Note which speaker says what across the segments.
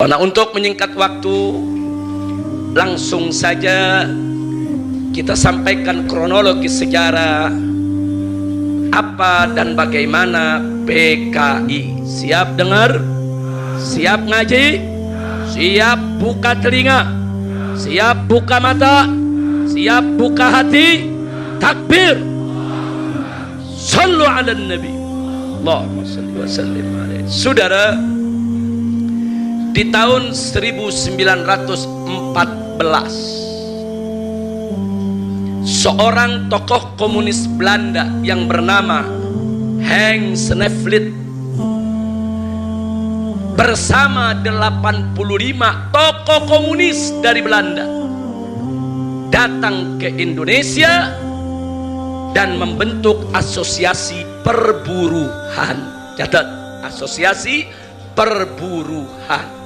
Speaker 1: Nah, untuk menyingkat waktu, langsung saja kita sampaikan kronologi sejarah apa dan bagaimana PKI. Siap dengar? Siap ngaji? Siap buka telinga? Siap buka mata? Siap buka hati? Takbir! Sallu ala nabi. Allahumma salli wa sallim alaihi. Saudara, di tahun 1914, seorang tokoh komunis Belanda yang bernama Henk Sneevliet bersama 85 tokoh komunis dari Belanda datang ke Indonesia dan membentuk asosiasi perburuhan. Catat, asosiasi perburuhan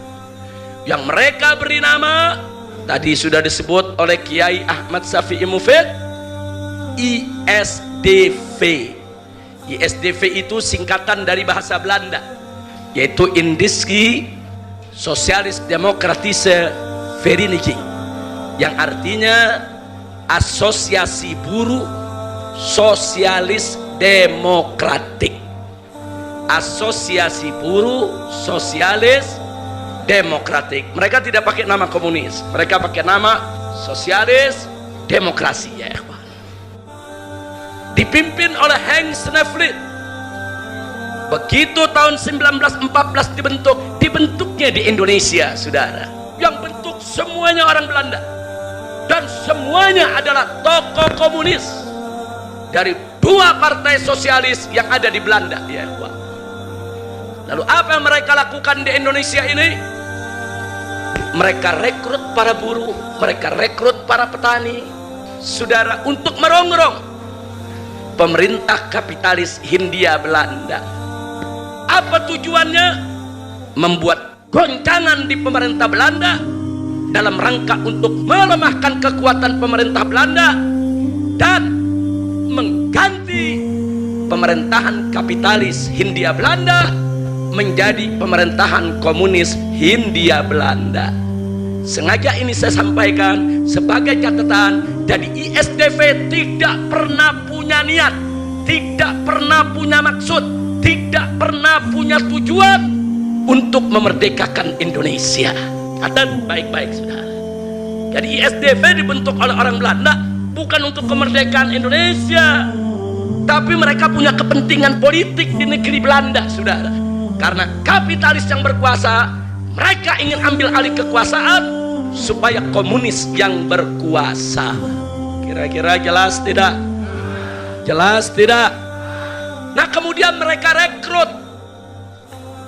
Speaker 1: yang mereka beri nama, tadi sudah disebut oleh Kiai Ahmad Syafi'i Mufid, ISDV. ISDV itu singkatan dari bahasa Belanda, yaitu Indische Socialis Democratische Vereniging, yang artinya asosiasi buruh sosialis demokratik. Asosiasi buruh sosialis demokratik. Mereka tidak pakai nama komunis, mereka pakai nama sosialis demokrasi, ya ikhwan. Dipimpin oleh Henk Sneevliet. Begitu tahun 1914 dibentuknya di Indonesia, saudara. Yang bentuk semuanya orang Belanda dan semuanya adalah tokoh komunis dari dua partai sosialis yang ada di Belanda, ya ikhwan. Lalu apa yang mereka lakukan di Indonesia ini? Mereka rekrut para buruh, mereka rekrut para petani, saudara, untuk merongrong pemerintah kapitalis Hindia Belanda. Apa tujuannya? Membuat goncangan di pemerintah Belanda dalam rangka untuk melemahkan kekuatan pemerintah Belanda dan mengganti pemerintahan kapitalis Hindia Belanda menjadi pemerintahan komunis Hindia Belanda. Sengaja ini saya sampaikan sebagai catatan. Jadi ISDV tidak pernah punya niat, tidak pernah punya maksud, tidak pernah punya tujuan untuk memerdekakan Indonesia. Catat baik-baik, saudara. Jadi ISDV dibentuk oleh orang Belanda bukan untuk kemerdekaan Indonesia, tapi mereka punya kepentingan politik di negeri Belanda, saudara. Karena kapitalis yang berkuasa, mereka ingin ambil alih kekuasaan supaya komunis yang berkuasa. Kira-kira jelas tidak? Jelas tidak? Nah, kemudian mereka rekrut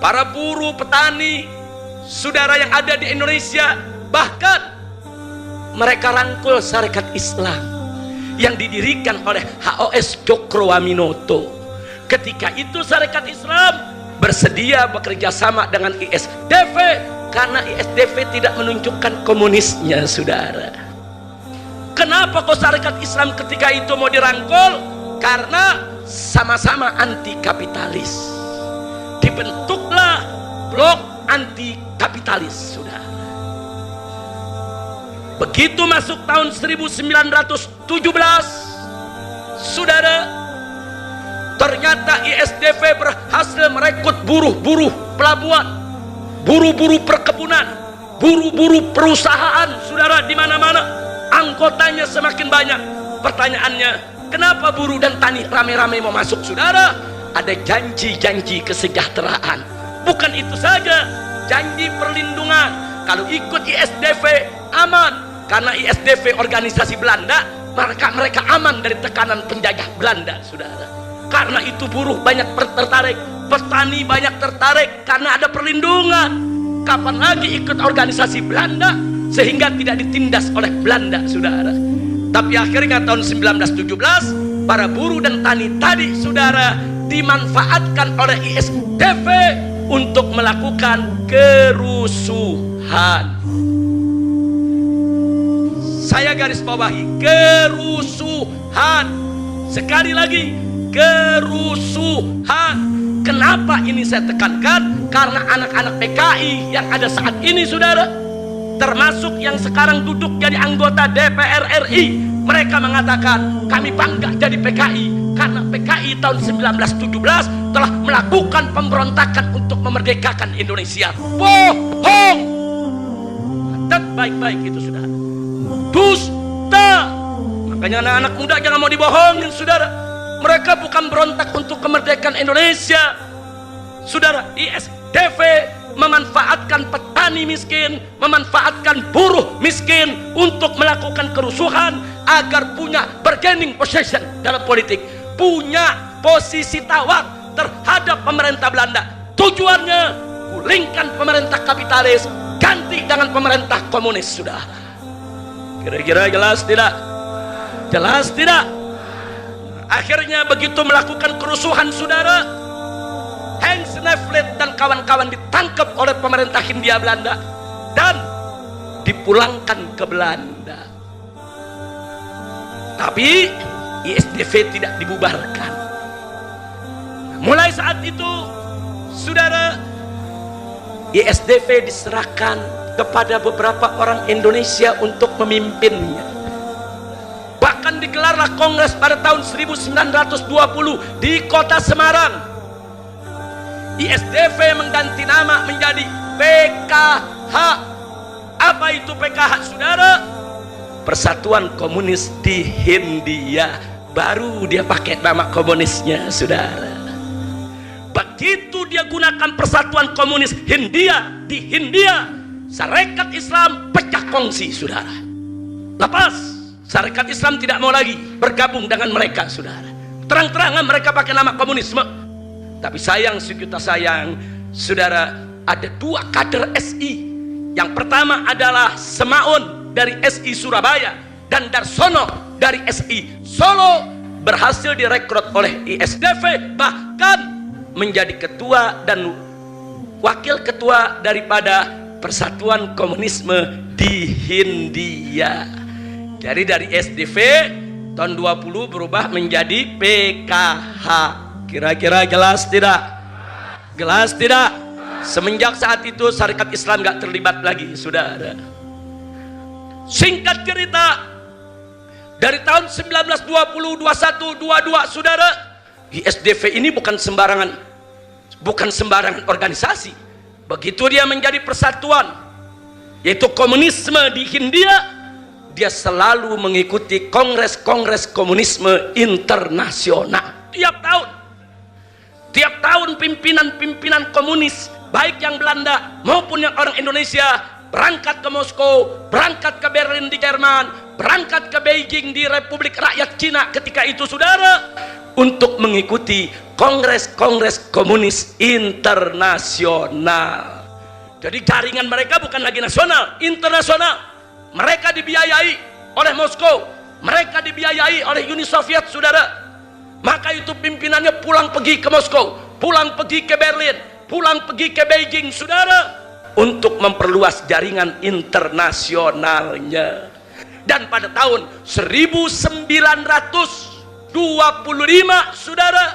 Speaker 1: para buruh, petani, saudara yang ada di Indonesia. Bahkan mereka rangkul Syarikat Islam yang didirikan oleh HOS Cokroaminoto. Ketika itu Syarikat Islam bersedia bekerja sama dengan ISDV karena ISDV tidak menunjukkan komunisnya, saudara. Kenapa kok Syarikat Islam ketika itu mau dirangkul? Karena sama-sama anti kapitalis. Dibentuklah blok anti kapitalis, saudara. Begitu masuk tahun 1917, saudara, ternyata ISDV berhasil merekrut buruh-buruh pelabuhan, buruh-buruh perkebunan, buruh-buruh perusahaan, saudara, di mana-mana. Anggotanya semakin banyak. Pertanyaannya, kenapa buruh dan tani rame-rame mau masuk, saudara? Ada janji-janji kesejahteraan. Bukan itu saja, janji perlindungan. Kalau ikut ISDV aman, karena ISDV organisasi Belanda, maka mereka aman dari tekanan penjajah Belanda, saudara. Karena itu buruh banyak tertarik, petani banyak tertarik karena ada perlindungan. Kapan lagi ikut organisasi Belanda sehingga tidak ditindas oleh Belanda, saudara. Tapi akhirnya tahun 1917 para buruh dan tani tadi, saudara, dimanfaatkan oleh ISDV untuk melakukan kerusuhan. Saya garis bawahi, kerusuhan. Sekali lagi, kerusuhan. Kenapa ini saya tekankan? Karena anak-anak PKI yang ada saat ini, saudara, termasuk yang sekarang duduk jadi anggota DPR RI, mereka mengatakan kami bangga jadi PKI karena PKI tahun 1917 telah melakukan pemberontakan untuk memerdekakan Indonesia. Bohong. Catat baik-baik itu, saudara. Dusta. Makanya anak-anak muda jangan mau dibohongin, saudara. Mereka bukan berontak untuk kemerdekaan Indonesia, saudara. ISDV memanfaatkan petani miskin, memanfaatkan buruh miskin untuk melakukan kerusuhan agar punya bargaining position dalam politik, punya posisi tawar terhadap pemerintah Belanda. Tujuannya gulingkan pemerintah kapitalis, ganti dengan pemerintah komunis, sudah. Kira-kira jelas tidak? Jelas tidak? Akhirnya begitu melakukan kerusuhan, saudara, Hans Nevlet dan kawan-kawan ditangkap oleh pemerintah Hindia Belanda dan dipulangkan ke Belanda. Tapi ISDV tidak dibubarkan. Mulai saat itu, saudara, ISDV diserahkan kepada beberapa orang Indonesia untuk memimpinnya. Bahkan digelarlah kongres pada tahun 1920 di kota Semarang. ISDV mengganti nama menjadi PKH. Apa itu PKH, saudara? Persatuan Komunis di Hindia. Baru dia pakai nama komunisnya, saudara. Begitu dia gunakan Persatuan Komunis Hindia di Hindia, Sarekat Islam pecah kongsi, saudara. Lepas Sarekat Islam tidak mau lagi bergabung dengan mereka, saudara. Terang-terangan mereka pakai nama komunisme. Tapi sayang, sejuta sayang, saudara, ada dua kader SI. Yang pertama adalah Semaun dari SI Surabaya dan Darsono dari SI Solo, berhasil direkrut oleh ISDV, bahkan menjadi ketua dan wakil ketua daripada Persatuan Komunisme di Hindia. Jadi dari SDV tahun 20 berubah menjadi PKH. Kira-kira jelas tidak? Jelas tidak? Semenjak saat itu Sarekat Islam gak terlibat lagi, saudara. Singkat cerita, dari tahun 1920, 21, 22, saudara, ISDV ini bukan sembarangan organisasi. Begitu dia menjadi persatuan, yaitu komunisme di Hindia, dia selalu mengikuti kongres-kongres komunisme internasional. Tiap tahun pimpinan-pimpinan komunis, baik yang Belanda maupun yang orang Indonesia, berangkat ke Moskow, berangkat ke Berlin di Jerman, berangkat ke Beijing di Republik Rakyat Cina ketika itu, saudara, untuk mengikuti kongres-kongres komunis internasional. Jadi jaringan mereka bukan lagi nasional, internasional. Mereka dibiayai oleh Moskow, mereka dibiayai oleh Uni Soviet, saudara. Maka itu pimpinannya pulang pergi ke Moskow, pulang pergi ke Berlin, pulang pergi ke Beijing, saudara, untuk memperluas jaringan internasionalnya. Dan pada tahun 1925, saudara,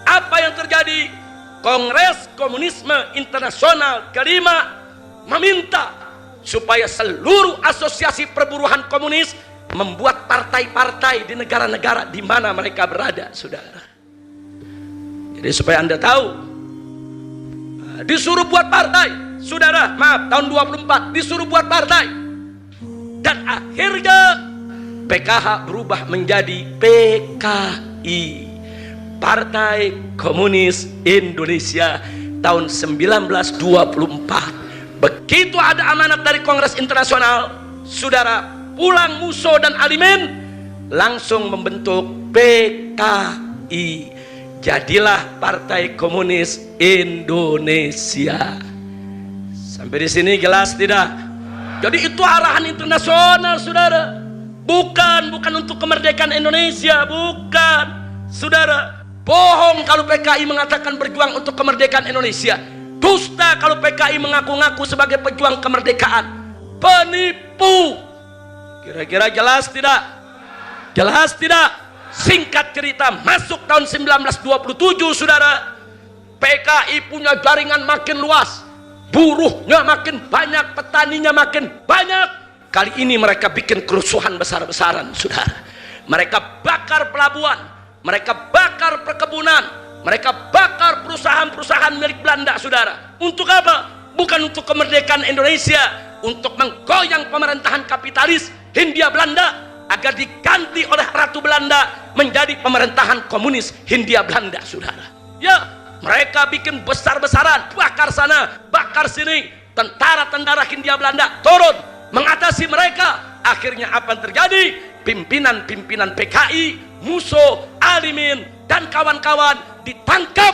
Speaker 1: apa yang terjadi? Kongres Komunisme Internasional kelima meminta supaya seluruh asosiasi perburuhan komunis membuat partai-partai di negara-negara di mana mereka berada, saudara. Jadi supaya Anda tahu, disuruh buat partai, saudara, maaf, tahun 24 disuruh buat partai. Dan akhirnya PKH berubah menjadi PKI, Partai Komunis Indonesia, tahun 1924. Begitu ada amanat dari Kongres Internasional, saudara, pulang Musso dan Alimin langsung membentuk PKI. Jadilah Partai Komunis Indonesia. Sampai di sini jelas tidak? Jadi itu arahan internasional, saudara. Bukan untuk kemerdekaan Indonesia, bukan, saudara. Bohong kalau PKI mengatakan berjuang untuk kemerdekaan Indonesia. Dusta kalau PKI mengaku-ngaku sebagai pejuang kemerdekaan. Penipu. Kira-kira jelas tidak? Jelas tidak? Singkat cerita, masuk tahun 1927 saudara, PKI punya jaringan makin luas, buruhnya makin banyak, petaninya makin banyak. Kali ini mereka bikin kerusuhan besar-besaran saudara. Mereka bakar pelabuhan, mereka bakar perkebunan, mereka bakar perusahaan-perusahaan milik Belanda saudara. Untuk apa? Bukan untuk kemerdekaan Indonesia, untuk menggoyang pemerintahan kapitalis Hindia Belanda agar diganti oleh Ratu Belanda menjadi pemerintahan komunis Hindia Belanda saudara. Ya, mereka bikin besar-besaran, bakar sana, bakar sini. Tentara-tentara Hindia Belanda turun mengatasi mereka. Akhirnya apa yang terjadi? Pimpinan-pimpinan PKI, Musso, Alimin dan kawan-kawan ditangkap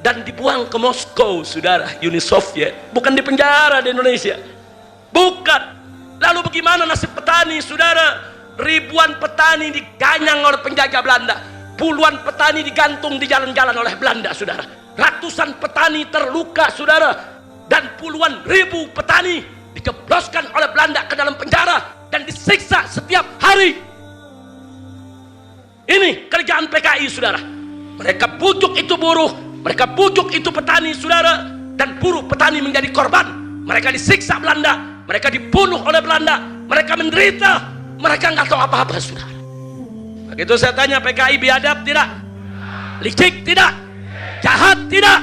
Speaker 1: dan dibuang ke Moskow saudara, Uni Soviet. Bukan di penjara di Indonesia, bukan. Lalu bagaimana nasib petani saudara? Ribuan petani diganyang oleh penjajah Belanda, puluhan petani digantung di jalan-jalan oleh Belanda saudara, ratusan petani terluka saudara, dan puluhan ribu petani dijebloskan oleh Belanda ke dalam penjara dan disiksa setiap hari. Ini kerjaan PKI saudara. Mereka bujuk itu buruh, mereka bujuk itu petani saudara, dan buruh petani menjadi korban. Mereka disiksa Belanda, mereka dibunuh oleh Belanda, mereka menderita. Mereka nggak tahu apa-apa saudara. Begitu saya tanya, PKI biadab tidak? Licik tidak? Jahat tidak?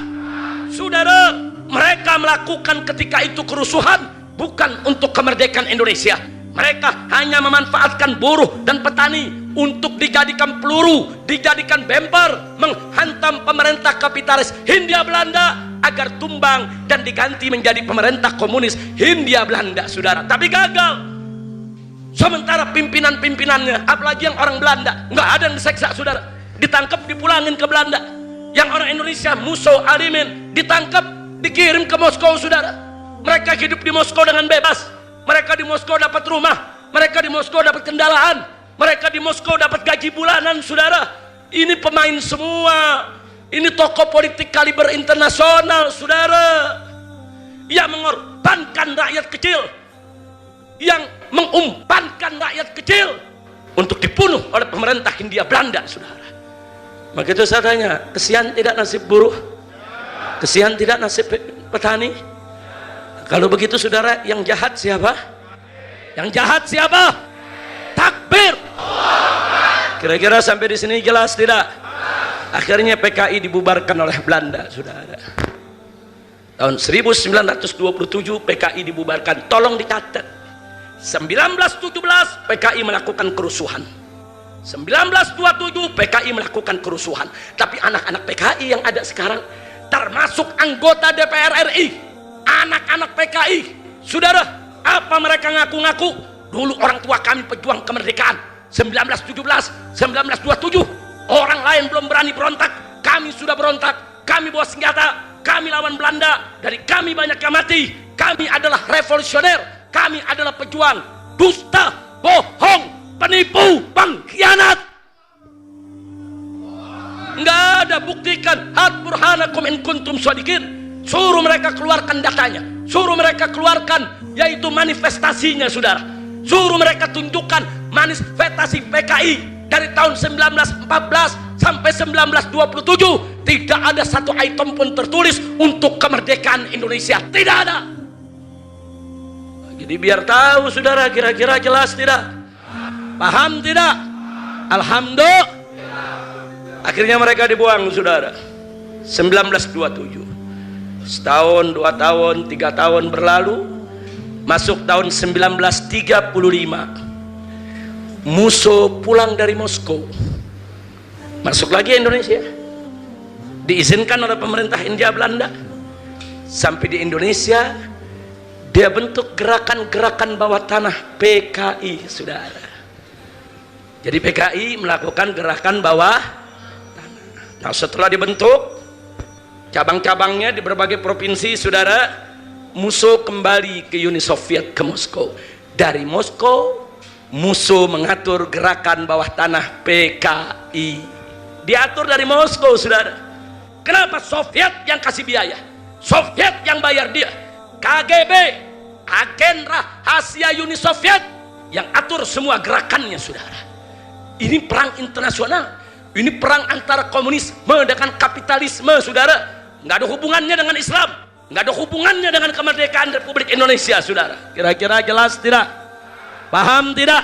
Speaker 1: Saudara, mereka melakukan ketika itu kerusuhan bukan untuk kemerdekaan Indonesia. Mereka hanya memanfaatkan buruh dan petani untuk dijadikan peluru, dijadikan bemper, menghantam pemerintah kapitalis Hindia Belanda agar tumbang dan diganti menjadi pemerintah komunis Hindia Belanda saudara. Tapi gagal. Sementara pimpinan-pimpinannya, apalagi yang orang Belanda, nggak ada yang diseksa saudara, ditangkap dipulangin ke Belanda. Yang orang Indonesia, Musso, Alimin, ditangkap dikirim ke Moskow saudara. Mereka hidup di Moskow dengan bebas. Mereka di Moskow dapat rumah, mereka di Moskow dapat kendaraan, mereka di Moskow dapat gaji bulanan saudara. Ini pemain semua, ini tokoh politik kaliber internasional saudara, yang mengorbankan rakyat kecil, yang mengumpankan rakyat kecil untuk dibunuh oleh pemerintah Hindia Belanda saudara. Begitu saya tanya, kesian tidak nasib buruh? Kesian tidak nasib petani? Kalau begitu saudara, yang jahat siapa? Yang jahat siapa? Takbir. Kira-kira sampai di sini jelas tidak? Akhirnya PKI dibubarkan oleh Belanda saudara. Tahun 1927 PKI dibubarkan. Tolong dicatat, 1917 PKI melakukan kerusuhan, 1927 PKI melakukan kerusuhan. Tapi anak-anak PKI yang ada sekarang, termasuk anggota DPR RI, anak-anak PKI saudara, apa mereka ngaku-ngaku? Dulu orang tua kami pejuang kemerdekaan, 1917, 1927 orang lain belum berani berontak, kami sudah berontak, kami bawa senjata, kami lawan Belanda, dari kami banyak yang mati. Kami adalah revolusioner, kami adalah pejuang. Dusta, bohong, penipu, pengkhianat. Nggak ada, buktikan. Hat burhanakum in kuntum shadiqin. Suruh mereka keluarkan datanya, suruh mereka keluarkan yaitu manifestasinya saudara. Suruh mereka tunjukkan manifestasi PKI dari tahun 1914 sampai 1927. Tidak ada satu item pun tertulis untuk kemerdekaan Indonesia, tidak ada. Jadi biar tahu saudara, kira-kira jelas tidak? Paham tidak? Alhamdulillah. Akhirnya mereka dibuang saudara. 1927. Setahun, 2 tahun, 3 tahun berlalu. Masuk tahun 1935. Musso pulang dari Moskow. Masuk lagi Indonesia. Diizinkan oleh pemerintah Hindia Belanda. Sampai di Indonesia, dia bentuk gerakan-gerakan bawah tanah PKI saudara. Jadi PKI melakukan gerakan bawah tanah. Nah, setelah dibentuk cabang-cabangnya di berbagai provinsi saudara, Musso kembali ke Uni Soviet, ke Moskow. Dari Moskow, Musso mengatur gerakan bawah tanah PKI. Diatur dari Moskow saudara. Kenapa? Soviet yang kasih biaya, Soviet yang bayar dia. KGB, agen rahasia Uni Soviet, yang atur semua gerakannya saudara. Ini perang internasional. Ini perang antara komunisme dengan kapitalisme, saudara. Nggak ada hubungannya dengan Islam, nggak ada hubungannya dengan kemerdekaan Republik Indonesia, saudara. Kira-kira jelas tidak? Paham tidak?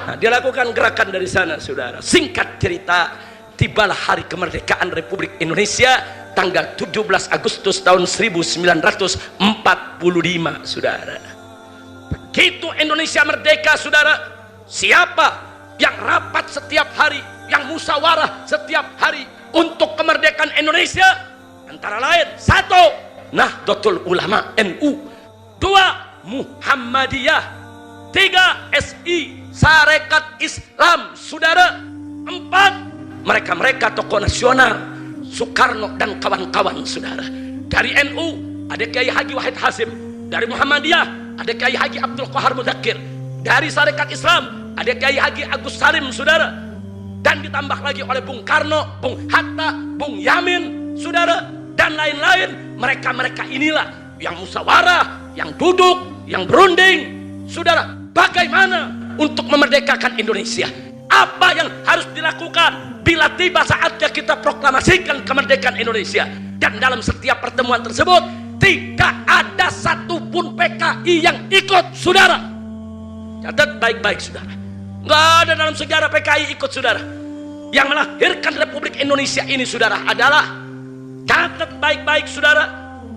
Speaker 1: Nah, dilakukan gerakan dari sana, saudara. Singkat cerita, tibalah hari kemerdekaan Republik Indonesia tanggal 17 Agustus tahun 1945, saudara. Begitu Indonesia merdeka, saudara, siapa yang rapat setiap hari, yang musyawarah setiap hari untuk kemerdekaan Indonesia? Antara lain, 1. Nahdlatul Ulama NU, 2. Muhammadiyah, 3. SI Sarekat Islam, saudara, 4. mereka-mereka tokoh nasional Soekarno dan kawan-kawan, saudara. Dari NU ada Kiai Haji Wahid Hasim, dari Muhammadiyah ada Kiai Haji Abdul Qahar Mudzakkir, dari Sarekat Islam ada Kiai Haji Agus Salim, saudara, dan ditambah lagi oleh Bung Karno, Bung Hatta, Bung Yamin, saudara, dan lain-lain. Mereka-mereka inilah yang musyawarah, yang duduk, yang berunding, saudara, bagaimana untuk memerdekakan Indonesia. Apa yang harus dilakukan bila tiba saatnya kita proklamasikan kemerdekaan Indonesia. Dan dalam setiap pertemuan tersebut tidak ada satupun PKI yang ikut, saudara. Catat baik-baik, saudara. Nggak ada dalam sejarah PKI ikut, saudara. Yang melahirkan Republik Indonesia ini, saudara, adalah, catat baik-baik, saudara,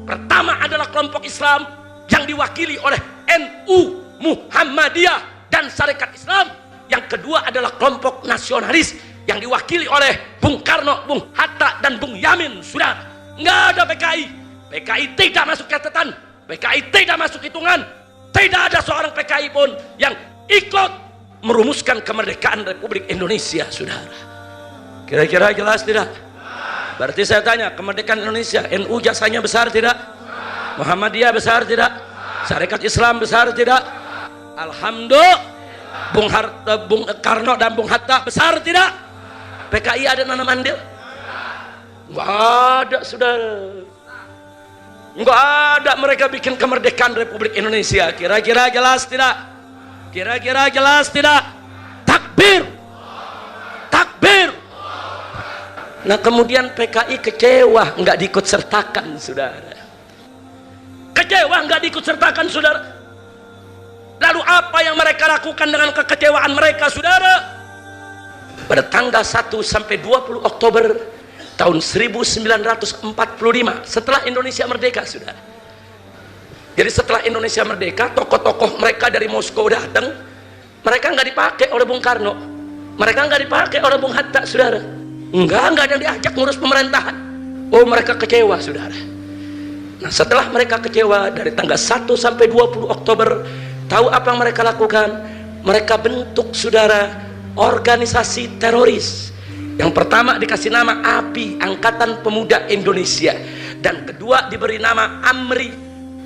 Speaker 1: pertama adalah kelompok Islam yang diwakili oleh NU, Muhammadiyah, dan Sarekat Islam. Yang kedua adalah kelompok nasionalis yang diwakili oleh Bung Karno, Bung Hatta, dan Bung Yamin, saudara. Nggak ada PKI. PKI tidak masuk catatan, PKI tidak masuk hitungan. Tidak ada seorang PKI pun yang ikut merumuskan kemerdekaan Republik Indonesia, saudara. Kira-kira jelas tidak? Berarti saya tanya, kemerdekaan Indonesia, NU jasanya besar tidak? Muhammadiyah besar tidak? Sarekat Islam besar tidak? Alhamdulillah. Bung Karno dan Bung Hatta besar tidak? PKI ada nanam andil? Nggak ada, saudara. Nggak ada mereka bikin kemerdekaan Republik Indonesia. Kira-kira jelas tidak? Kira-kira jelas tidak? Takbir, takbir. Nah, kemudian PKI kecewa nggak diikut sertakan, saudara. Kecewa nggak diikut sertakan, saudara. Lalu apa yang mereka lakukan dengan kekecewaan mereka, saudara? Pada tanggal 1 sampai 20 Oktober tahun 1945, setelah Indonesia merdeka, saudara. Jadi setelah Indonesia merdeka, tokoh-tokoh mereka dari Moskow datang. Mereka nggak dipakai oleh Bung Karno, mereka nggak dipakai oleh Bung Hatta, saudara. Nggak ada yang diajak ngurus pemerintahan. Oh, mereka kecewa, saudara. Nah, setelah mereka kecewa dari tanggal 1 sampai 20 Oktober, tahu apa yang mereka lakukan? Mereka bentuk, saudara, organisasi teroris. Yang pertama dikasih nama API, Angkatan Pemuda Indonesia, dan kedua diberi nama AMRI,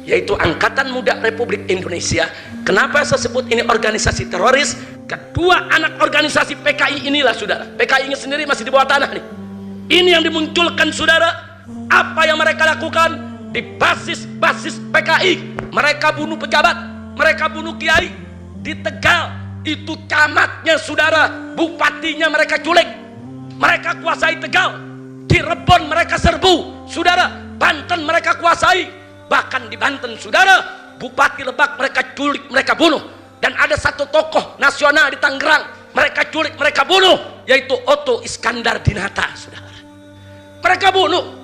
Speaker 1: yaitu Angkatan Muda Republik Indonesia. Kenapa saya sebut ini organisasi teroris? Kedua anak organisasi PKI inilah, saudara. PKI ini sendiri masih di bawah tanah nih. Ini yang dimunculkan, saudara. Apa yang mereka lakukan di basis-basis PKI? Mereka bunuh pejabat, mereka bunuh kiai. Di Tegal itu camatnya, saudara, bupatinya mereka culik, mereka kuasai Tegal. Di Cirebon mereka serbu, saudara. Banten mereka kuasai, bahkan di Banten, saudara, Bupati Lebak mereka culik, mereka bunuh. Dan ada satu tokoh nasional di Tangerang mereka culik, mereka bunuh, yaitu Otto Iskandar Dinata, saudara. Mereka bunuh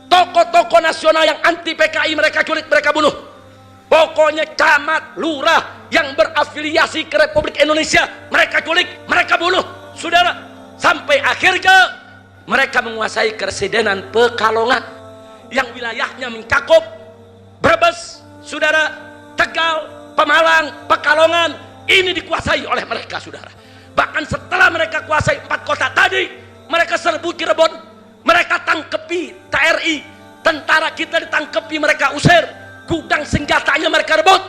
Speaker 1: tokoh-tokoh nasional yang anti PKI, mereka culik, mereka bunuh. Pokoknya camat, lurah yang berafiliasi ke Republik Indonesia mereka culik, mereka bunuh, saudara. Sampai akhirnya mereka menguasai Keresidenan Pekalongan yang wilayahnya mencakup Brebes, saudara, Tegal, Pemalang, Pekalongan. Ini dikuasai oleh mereka, saudara. Bahkan setelah mereka kuasai 4 kota tadi, mereka serbu Cirebon, mereka tangkepi TRI, tentara kita ditangkepi, mereka usir, gudang senjatanya mereka rebut.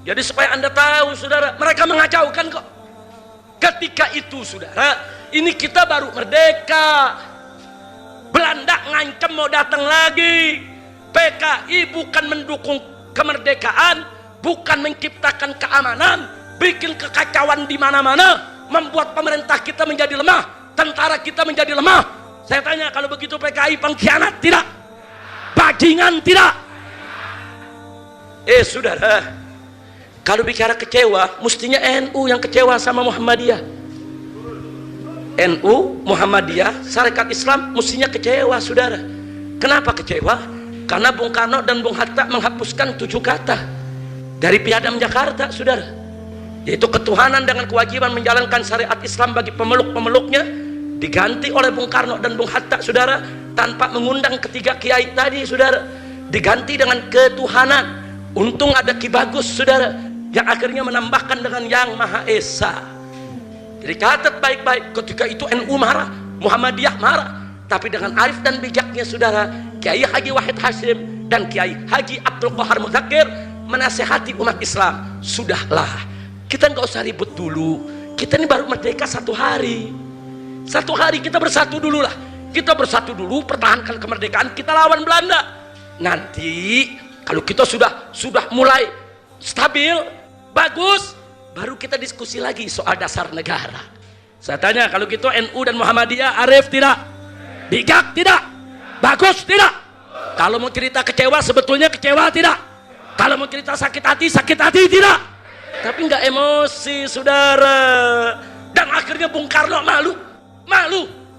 Speaker 1: Jadi supaya anda tahu, saudara, mereka mengacaukan kok. Ketika itu, saudara, ini kita baru merdeka. Belanda ngancam mau datang lagi. PKI bukan mendukung kemerdekaan, bukan menciptakan keamanan, bikin kekacauan di mana-mana, membuat pemerintah kita menjadi lemah, tentara kita menjadi lemah. Saya tanya, kalau begitu PKI pengkhianat tidak? Bajingan tidak? Saudara, kalau bicara kecewa, mestinya NU yang kecewa sama Muhammadiyah. NU, Muhammadiyah, Sarekat Islam mestinya kecewa, saudara. Kenapa kecewa? Karena Bung Karno dan Bung Hatta menghapuskan 7 kata dari Piagam Jakarta, saudara, yaitu ketuhanan dengan kewajiban menjalankan syariat Islam bagi pemeluk-pemeluknya, diganti oleh Bung Karno dan Bung Hatta, saudara, tanpa mengundang ketiga kiai tadi, saudara, diganti dengan ketuhanan. Untung ada Ki Bagus, saudara, yang akhirnya menambahkan dengan Yang Maha Esa. Jadi catat baik-baik, ketika itu NU marah, Muhammadiyah marah, tapi dengan arif dan bijaknya, saudara, Kiai Haji Wahid Hasyim dan Kiai Haji Abdul Qahar Muzakir menasehati umat Islam, sudahlah, kita nggak usah ribut dulu, kita ini baru merdeka 1 hari. 1 hari kita bersatu dulu lah, kita bersatu dulu, pertahankan kemerdekaan, kita lawan Belanda. Nanti kalau kita sudah mulai stabil, bagus, baru kita diskusi lagi soal dasar negara. Saya tanya, kalau gitu NU dan Muhammadiyah arif tidak? Bijak tidak? Bagus tidak? Kalau mau cerita kecewa, sebetulnya kecewa tidak? Kalau mau cerita sakit hati tidak? Tapi nggak emosi, saudara. Dan akhirnya Bung Karno malu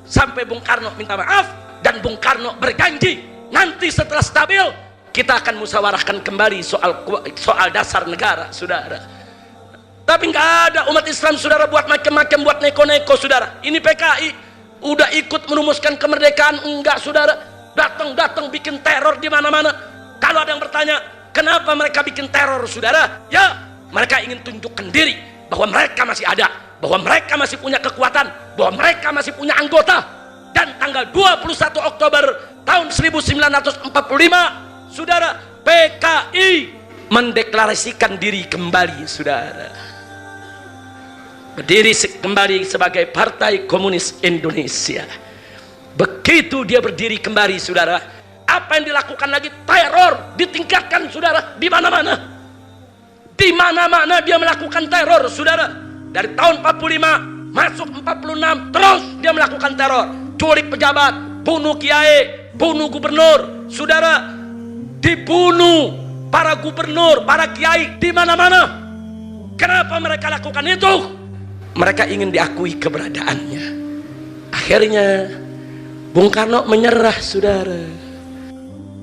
Speaker 1: sampai Bung Karno minta maaf, dan Bung Karno berjanji nanti setelah stabil kita akan musyawarahkan kembali soal dasar negara, saudara. Tapi nggak ada umat Islam, saudara, buat macam-macam, buat neko-neko, saudara. Ini PKI udah ikut merumuskan kemerdekaan, enggak, saudara. Datang bikin teror di mana-mana. Kalau ada yang bertanya, kenapa mereka bikin teror, saudara? Ya, mereka ingin tunjukkan diri bahwa mereka masih ada, bahwa mereka masih punya kekuatan, bahwa mereka masih punya anggota. Dan tanggal 21 Oktober tahun 1945, saudara, PKI mendeklarasikan diri kembali, saudara, berdiri kembali sebagai Partai Komunis Indonesia. Begitu dia berdiri kembali, saudara, apa yang dilakukan lagi? Teror ditingkatkan, saudara, di mana-mana. Di mana-mana dia melakukan teror, saudara. Dari tahun 45 masuk 46, terus dia melakukan teror, culik pejabat, bunuh kiai, bunuh gubernur, saudara, dibunuh para gubernur, para kiai di mana-mana. Kenapa mereka lakukan itu? Mereka ingin diakui keberadaannya. Akhirnya Bung Karno menyerah, saudara.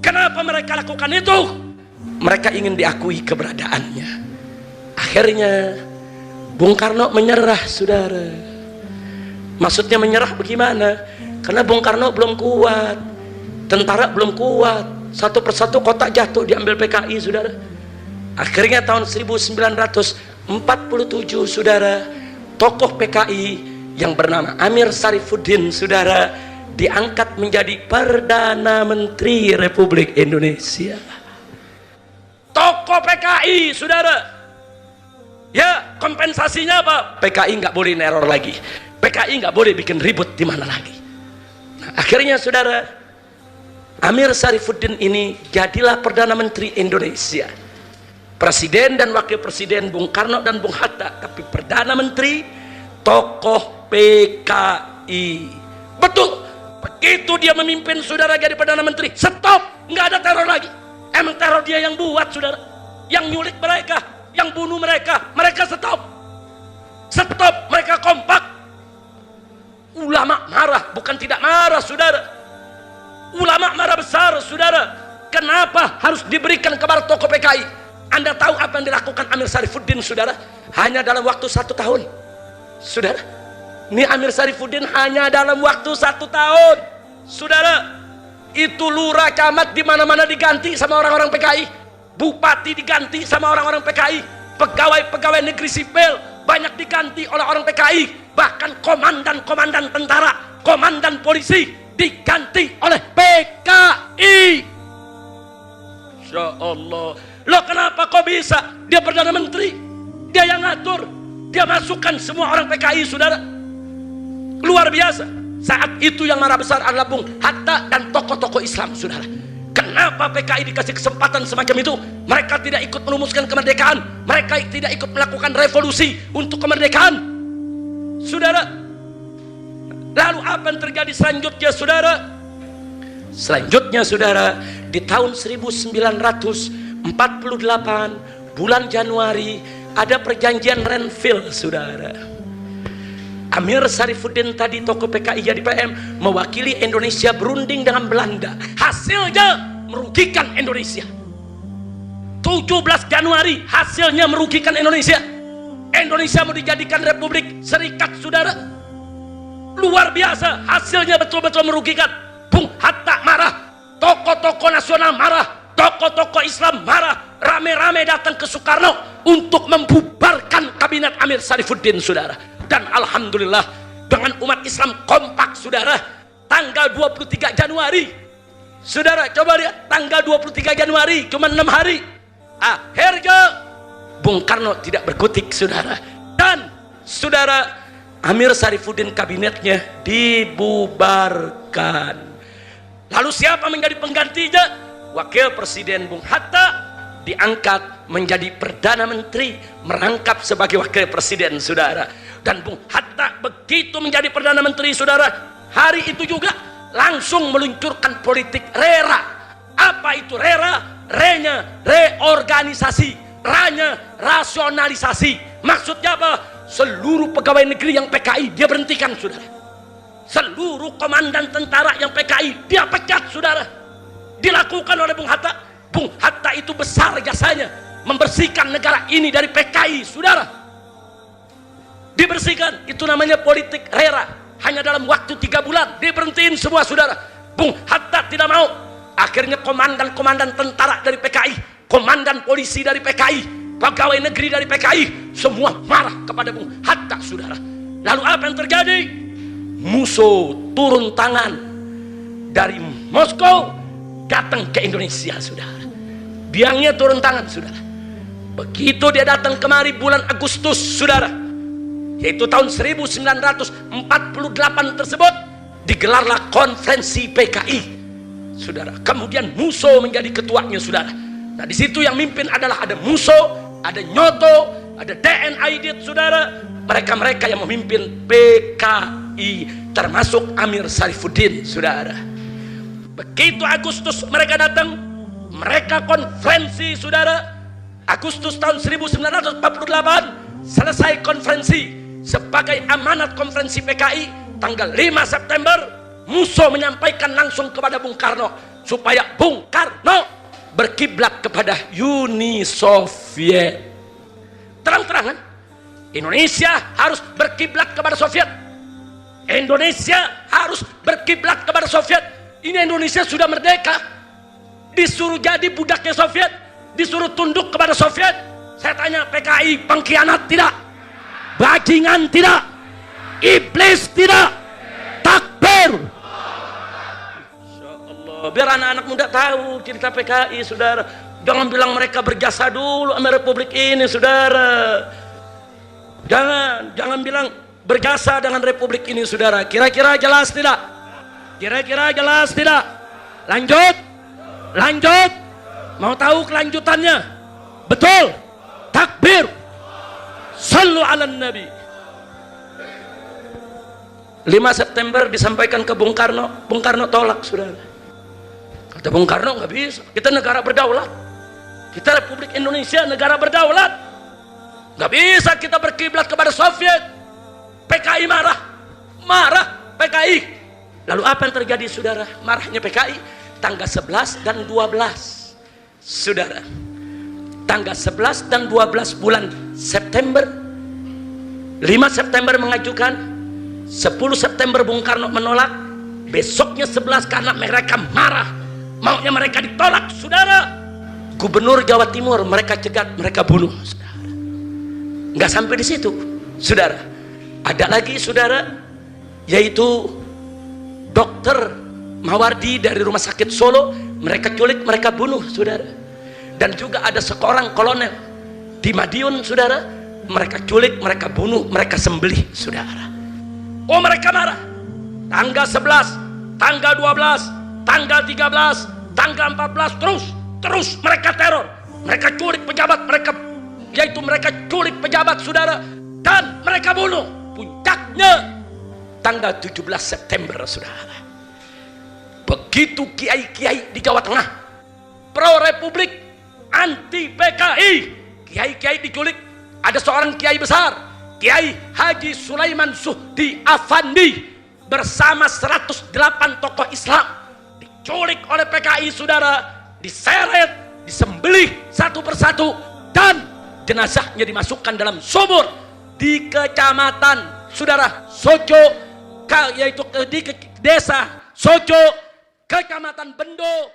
Speaker 1: Kenapa mereka lakukan itu? Mereka ingin diakui keberadaannya. Akhirnya Bung Karno menyerah, saudara. Maksudnya menyerah bagaimana? Karena Bung Karno belum kuat, tentara belum kuat, satu persatu kota jatuh diambil PKI, saudara. Akhirnya tahun 1947, saudara, tokoh PKI yang bernama Amir Syarifuddin, saudara, diangkat menjadi Perdana Menteri Republik Indonesia. Tokoh PKI, saudara. Ya, kompensasinya apa? PKI nggak boleh neror lagi, PKI nggak boleh bikin ribut di mana lagi. Nah, akhirnya, saudara, Amir Syarifuddin ini jadilah Perdana Menteri Indonesia. Presiden dan Wakil Presiden Bung Karno dan Bung Hatta, tapi Perdana Menteri tokoh PKI. Betul, begitu dia memimpin, saudara, jadi Perdana Menteri, stop, nggak ada teror lagi. Emang teror dia yang buat, saudara, yang nyulik mereka, yang bunuh mereka, mereka stop, mereka kompak. Ulama marah, bukan tidak marah, saudara. Ulama marah besar, saudara. Kenapa harus diberikan kepada tokoh PKI? Anda tahu apa yang dilakukan Amir Syarifuddin, saudara? Hanya dalam waktu 1 tahun, saudara. Ini Amir Syarifuddin hanya dalam waktu 1 tahun, saudara. Itu lurah, camat di mana-mana diganti sama orang-orang PKI, bupati diganti sama orang-orang PKI, pegawai-pegawai negeri sipil banyak diganti oleh orang PKI, bahkan komandan-komandan tentara, komandan polisi diganti oleh PKI. Insya Allah. Loh, kenapa kok bisa? Dia Perdana Menteri, dia yang ngatur, dia masukkan semua orang PKI, saudara. Luar biasa. Saat itu yang marah besar adalah Bung Hatta dan tokoh-tokoh Islam, saudara. Kenapa PKI dikasih kesempatan semacam itu? Mereka tidak ikut merumuskan kemerdekaan, mereka tidak ikut melakukan revolusi untuk kemerdekaan. saudara. Lalu apa yang terjadi selanjutnya, saudara? Selanjutnya, saudara, di tahun 1948 bulan Januari ada perjanjian Renville, saudara. Amir Sarifuddin tadi tokoh PKI jadi PM mewakili Indonesia berunding dengan Belanda. Hasilnya merugikan Indonesia. 17 Januari hasilnya merugikan Indonesia. Indonesia mau dijadikan Republik Serikat, saudara. Luar biasa, hasilnya betul-betul merugikan. Bung Hatta marah, tokoh-tokoh nasional marah, tokoh-tokoh Islam marah, rame-rame datang ke Soekarno untuk membubarkan kabinet Amir Sarifuddin, saudara. Dan alhamdulillah dengan umat Islam kompak, saudara, tanggal 23 Januari, saudara, coba lihat, tanggal 23 Januari cuma 6 hari, akhirnya Bung Karno tidak berkutik, saudara. Dan saudara, Amir Sarifuddin kabinetnya dibubarkan. Lalu siapa menjadi penggantinya? Wakil Presiden Bung Hatta diangkat menjadi Perdana Menteri, merangkap sebagai Wakil Presiden, saudara. Dan Bung Hatta begitu menjadi Perdana Menteri, saudara, hari itu juga langsung meluncurkan politik RERA. Apa itu RERA? R-nya reorganisasi, R-nya rasionalisasi. Maksudnya apa? Seluruh pegawai negeri yang PKI dia berhentikan, saudara. Seluruh komandan tentara yang PKI dia pecat, saudara. Dilakukan oleh Bung Hatta. Bung Hatta itu besar jasanya membersihkan negara ini dari PKI, saudara. Dibersihkan, itu namanya politik RERA. Hanya dalam waktu 3 bulan diberhentiin semua, saudara. Bung Hatta tidak mau. Akhirnya komandan-komandan tentara dari PKI, komandan polisi dari PKI, pegawai negeri dari PKI, semua marah kepada Bung Hatta, saudara. Lalu apa yang terjadi? Musuh turun tangan dari Moskow datang ke Indonesia, saudara. Biangnya turun tangan, saudara. Begitu dia datang kemari bulan Agustus, saudara, yaitu tahun 1948 tersebut, digelarlah konferensi PKI, saudara. Kemudian Musso menjadi ketuanya, saudara. Nah, di situ yang mimpin adalah ada Musso, ada Nyoto, ada DN Aidit, saudara. Mereka-mereka yang memimpin PKI, termasuk Amir Sarifuddin, saudara. Begitu Agustus mereka datang, mereka konferensi, saudara. Agustus tahun 1948 selesai konferensi. Sebagai amanat konferensi PKI, tanggal 5 September Musso menyampaikan langsung kepada Bung Karno supaya Bung Karno berkiblat kepada Uni Soviet. Terang-terangan, Indonesia harus berkiblat kepada Soviet. Indonesia harus berkiblat kepada Soviet. Ini Indonesia sudah merdeka, disuruh jadi budaknya Soviet, disuruh tunduk kepada Soviet. Saya tanya, PKI pengkhianat tidak? Bajingan tidak? Iblis tidak? Takbir! Biar anak-anak muda tahu cerita PKI, saudara. Jangan bilang mereka berjasa dulu sama Republik ini, saudara. Jangan bilang berjasa dengan Republik ini, saudara. Kira-kira jelas tidak? Kira-kira jelas tidak? Lanjut. Mau tahu kelanjutannya? Betul. Takbir. Sallu ala Nabi. 5 September disampaikan ke Bung Karno. Bung Karno tolak, saudara. Kata Bung Karno, nggak bisa. Kita negara berdaulat. Kita Republik Indonesia negara berdaulat. Nggak bisa kita berkiblat kepada Soviet. PKI marah PKI. Lalu apa yang terjadi, saudara? Marahnya PKI tanggal 11 dan 12, saudara. Tanggal 11 dan 12 bulan September. 5 September mengajukan, 10 September Bung Karno menolak, besoknya 11 karena mereka marah, maunya mereka ditolak, saudara. Gubernur Jawa Timur mereka cegat, mereka bunuh, saudara. Nggak sampai di situ, saudara. Ada lagi, saudara, yaitu Dokter Mawardi dari Rumah Sakit Solo, mereka culik, mereka bunuh, saudara. Dan juga ada seorang kolonel di Madiun, saudara, mereka culik, mereka bunuh, mereka sembelih, saudara. Oh, mereka marah. Tanggal 11, tanggal 12, tanggal 13, tanggal 14, terus mereka teror. Mereka culik pejabat, mereka culik pejabat, saudara, dan mereka bunuh. puncaknya tanggal 17 September, saudara. Begitu kiai-kiai di Jawa Tengah pro republik, anti PKI, kiai-kiai diculik. Ada seorang kiai besar, Kiai Haji Sulaiman Suhdi Afandi, bersama 108 tokoh Islam diculik oleh PKI, saudara, diseret, disembelih satu persatu, dan jenazahnya dimasukkan dalam sumur di kecamatan, saudara, Sojo, yaitu di desa Sojo, kecamatan Bendo,